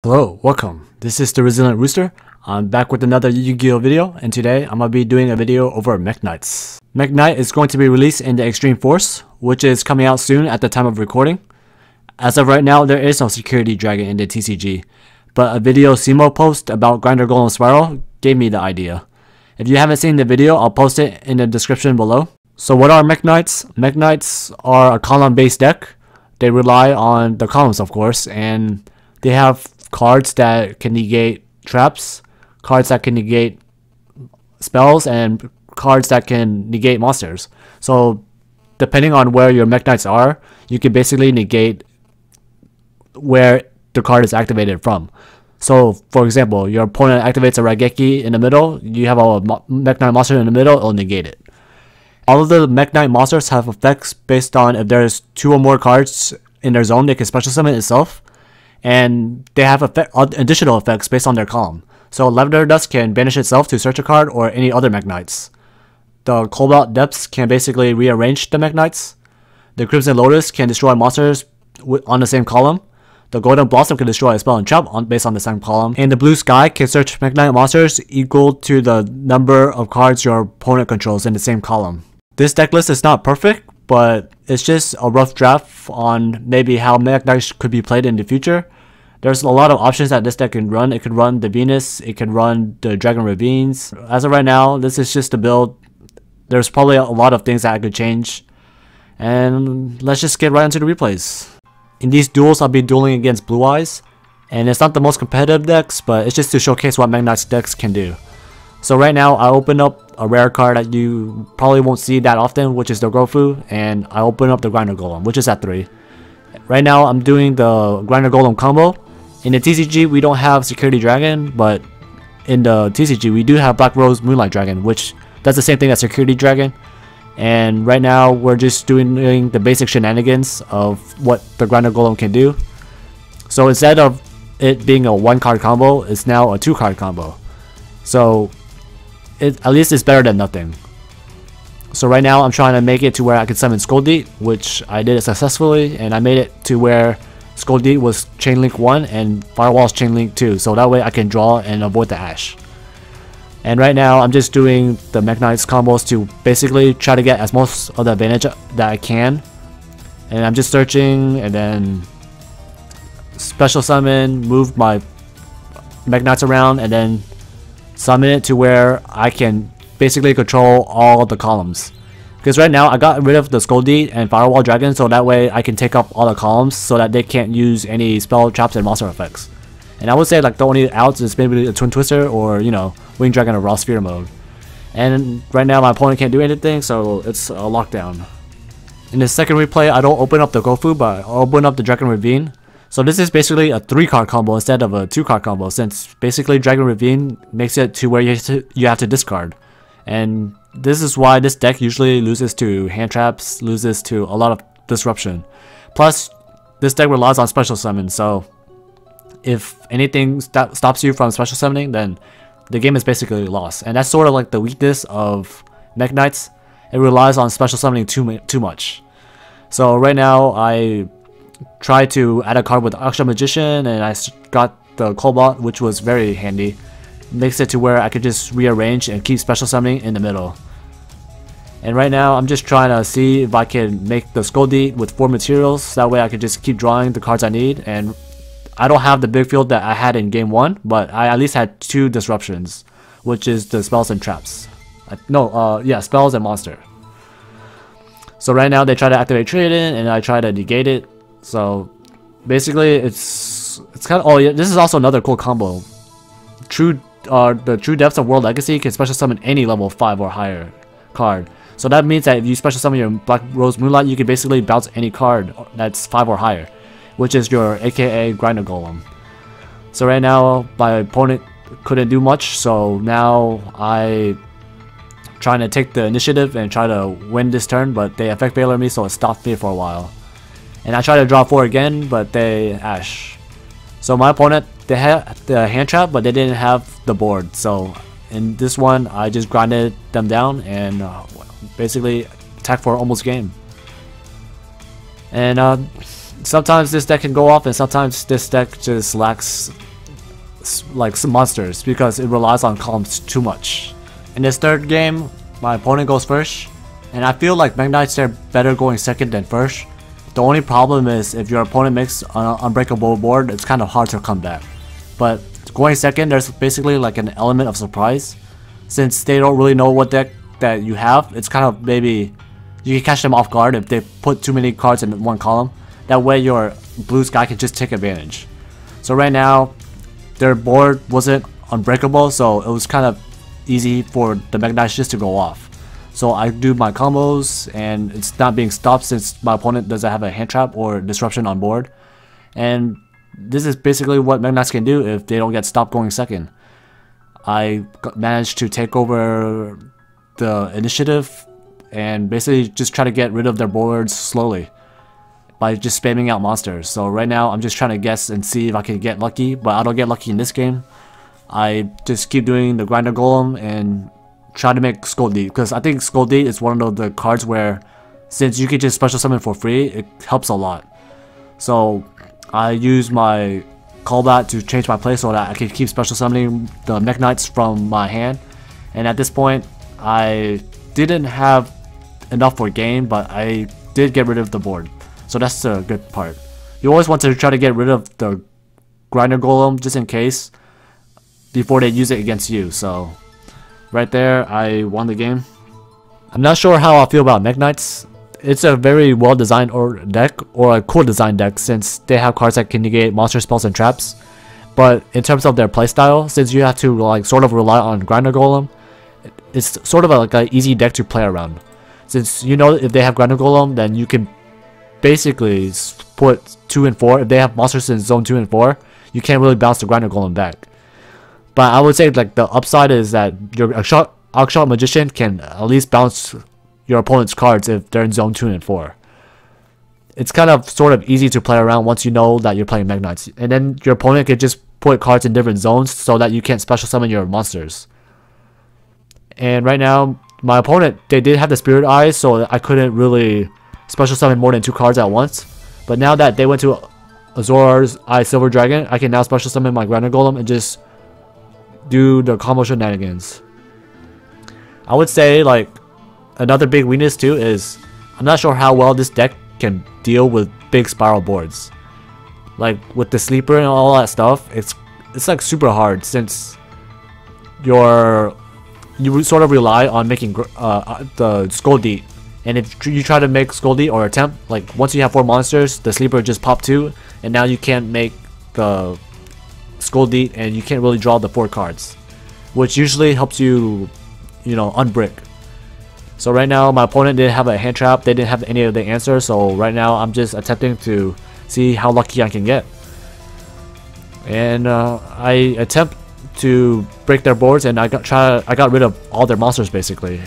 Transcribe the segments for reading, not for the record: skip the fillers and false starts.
Hello, welcome. This is the Resilient Rooster. I'm back with another Yu-Gi-Oh video, and today I'm going to be doing a video over Mekk Knights. Mekk Knight is going to be released in the Extreme Force, which is coming out soon at the time of recording. As of right now, there is no security dragon in the TCG, but a video Cimoooooooo post about Grinder Golem Spyral gave me the idea. If you haven't seen the video, I'll post it in the description below. So what are Mekk Knights? Mekk Knights are a column based deck. They rely on the columns, of course, and they have cards that can negate traps, cards that can negate spells, and cards that can negate monsters. So depending on where your Mekk Knights are, you can basically negate where the card is activated from. So for example, your opponent activates a Raigeki in the middle, you have a Mekk Knight monster in the middle, it'll negate it. All of the Mekk Knight monsters have effects based on if there's 2 or more cards in their zone they can special summon itself, and they have additional effects based on their column. So Lavender Dust can banish itself to search a card or any other Mekk Knights. The Cobalt Depths can basically rearrange the Mekk Knights. The Crimson Lotus can destroy monsters on the same column. The Golden Blossom can destroy a spell and trap based on the same column. And the Blue Sky can search Mekk Knight monsters equal to the number of cards your opponent controls in the same column. This deck list is not perfect, but it's just a rough draft on maybe how Mekk Knights could be played in the future. There's a lot of options that this deck can run. It can run the Venus, it can run the Dragon Ravines. As of right now, this is just a build. There's probably a lot of things that I could change. And let's just get right into the replays. In these duels, I'll be dueling against Blue Eyes. And it's not the most competitive decks, but it's just to showcase what Mekk Knights decks can do. So right now, I open up a rare card that you probably won't see that often, which is the Gofu, and I open up the Grinder Golem, which is at 3. Right now, I'm doing the Grinder Golem combo. In the TCG, we don't have Security Dragon, but in the TCG, we do have Black Rose Moonlight Dragon, which does the same thing as Security Dragon. And right now, we're just doing the basic shenanigans of what the Grinder Golem can do. So instead of it being a 1-card combo, it's now a 2-card combo. So at least it's better than nothing. So right now I'm trying to make it to where I can summon Skoldeat, which I did it successfully, and I made it to where Skoldeat was Chain Link 1 and Firewall's Chain Link 2, so that way I can draw and avoid the Ash. And right now I'm just doing the Mekk Knights combos to basically try to get as most of the advantage that I can. And I'm just searching and then special summon, move my Mekk Knights around, and then summon it to where I can basically control all of the columns. Because right now I got rid of the Skoldeat and Firewall Dragon, so that way I can take up all the columns so that they can't use any spell traps and monster effects. And I would say like the only outs is maybe a Twin Twister or, you know, Wing Dragon or Raw Sphere mode. And right now my opponent can't do anything, so it's a lockdown. In the second replay, I don't open up the Gofu, but I open up the Dragon Ravine. So this is basically a 3-card combo instead of a 2-card combo, since basically Dragon Ravine makes it to where you have to discard. And this is why this deck usually loses to hand traps, loses to a lot of disruption. Plus, this deck relies on special summon, so if anything stops you from special summoning, then the game is basically lost. And that's sort of like the weakness of Mekk Knights. It relies on special summoning too much. So right now, I try to add a card with Extra Magician, and I got the Cobalt, which was very handy. Makes it to where I could just rearrange and keep special summoning in the middle. And right now I'm just trying to see if I can make the Skoldeat with 4 materials, that way I can just keep drawing the cards I need. And I don't have the big field that I had in game 1, but I at least had 2 disruptions, which is the spells and traps. Yeah, spells and monster. So right now they try to activate Trident and I try to negate it. So basically it's kind of, oh yeah, this is also another cool combo. The True Depths of World Legacy can special summon any level 5 or higher card. So that means that if you special summon your Black Rose Moonlight, you can basically bounce any card that's 5 or higher, which is your aka Grinder Golem. So right now my opponent couldn't do much, so now I trying to take the initiative and try to win this turn, but they effect Baylor me, so it stopped me for a while. And I try to draw 4 again, but they Ash. So my opponent, they had the hand trap, but they didn't have the board. So in this one, I just grinded them down and basically attacked for almost game. And sometimes this deck can go off, and sometimes this deck just lacks like some monsters because it relies on columns too much. In this third game, my opponent goes first, and I feel like Mekk Knights are better going second than first. The only problem is if your opponent makes an unbreakable board, it's kind of hard to come back. But going second, there's basically like an element of surprise. Since they don't really know what deck that you have, it's kind of maybe you can catch them off guard if they put too many cards in one column. That way your blue sky can just take advantage. So right now, their board wasn't unbreakable, so it was kind of easy for the Mekk Knights just to go off. So I do my combos, and it's not being stopped since my opponent doesn't have a hand trap or disruption on board. And this is basically what Mekk Knights can do if they don't get stopped going second. I managed to take over the initiative and basically just try to get rid of their boards slowly by just spamming out monsters. So right now I'm just trying to guess and see if I can get lucky, but I don't get lucky in this game. I just keep doing the grinder golem and try to make Skull Deep, because I think Skull Deep is one of the cards where since you can just special summon for free, it helps a lot. So I use my callback to change my play so that I can keep special summoning the Mekk Knights from my hand. And at this point, I didn't have enough for game, but I did get rid of the board. So that's the good part. You always want to try to get rid of the grinder golem just in case before they use it against you. So right there, I won the game. I'm not sure how I feel about Mekk Knights. It's a very well designed deck, or a cool design deck, since they have cards that can negate monster spells and traps. But in terms of their playstyle, since you have to like sort of rely on grinder golem, it's sort of like an easy deck to play around. Since you know if they have grinder golem, then you can basically put 2 and 4. If they have monsters in zone 2 and 4, you can't really bounce the grinder golem back. But I would say like the upside is that your Akshot Magician can at least bounce your opponent's cards if they're in zone 2 and 4. It's kind of sort of easy to play around once you know that you're playing Mekk Knights. And then your opponent can just put cards in different zones so that you can't special summon your monsters. And right now, my opponent, they did have the Spirit Eyes, so I couldn't really special summon more than 2 cards at once. But now that they went to Azor's Eye Silver Dragon, I can now special summon my Grinder Golem and just do the combo shenanigans. I would say like another big weakness too is I'm not sure how well this deck can deal with big Spyral boards. Like with the sleeper and all that stuff, it's like super hard since you sort of rely on making the Skull Deep. And if you try to make Skull Deep or attempt, like once you have 4 monsters, the sleeper just pop 2, and now you can't make the Skull Deep, and you can't really draw the 4 cards, which usually helps you, unbrick. So right now my opponent didn't have a hand trap, they didn't have any of the answers, so right now I'm just attempting to see how lucky I can get. And I attempt to break their boards, and I got rid of all their monsters basically.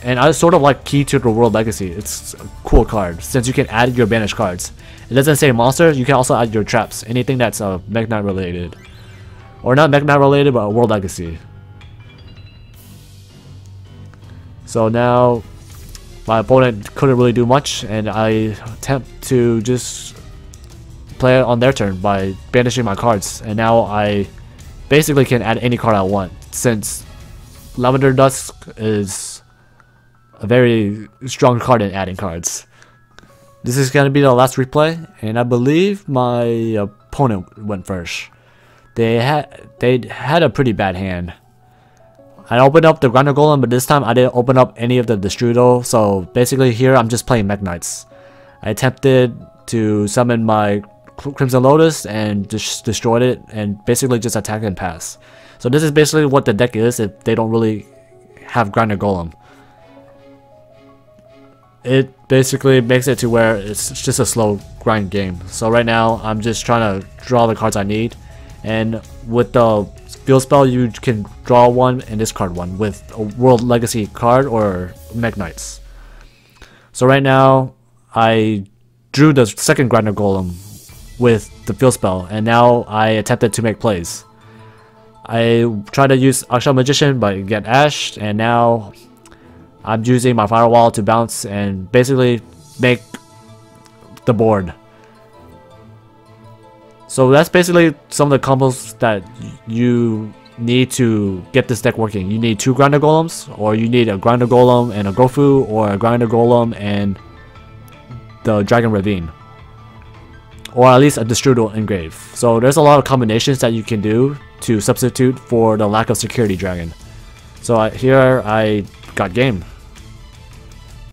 And I sort of like Key to the World Legacy. It's a cool card since you can add your banished cards. It doesn't say monster, you can also add your traps, anything that's Mekk Knight related. Or not Mekk Knight related, but World Legacy. So now my opponent couldn't really do much, and I attempt to just play it on their turn by banishing my cards. And now I basically can add any card I want, since Lavender Dusk is a very strong card in adding cards. This is gonna be the last replay, and I believe my opponent went first. They had a pretty bad hand. I opened up the Grinder Golem, but this time I didn't open up any of the Destrudo, so basically here I'm just playing Mekk Knights. I attempted to summon my Crimson Lotus and just destroyed it, and basically just attack and pass. So this is basically what the deck is if they don't really have Grinder Golem. It basically makes it to where it's just a slow grind game. So right now I'm just trying to draw the cards I need, and with the field spell you can draw one and discard one with a World Legacy card or Mekk Knights. So right now I drew the second Grinder Golem with the field spell, and now I attempted to make plays. I tried to use Akshot Magician but get ashed, and now I'm using my firewall to bounce and basically make the board. So that's basically some of the combos that you need to get this deck working. You need 2 Grinder Golems, or you need a Grinder Golem and a Gofu, or a Grinder Golem and the Dragon Ravine, or at least a Destruidal Engrave. So there's a lot of combinations that you can do to substitute for the lack of Security Dragon. So here I got game.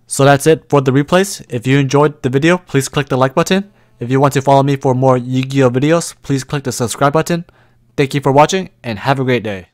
So that's it for the replays. If you enjoyed the video, please click the like button. If you want to follow me for more Yu-Gi-Oh videos, please click the subscribe button. Thank you for watching and have a great day.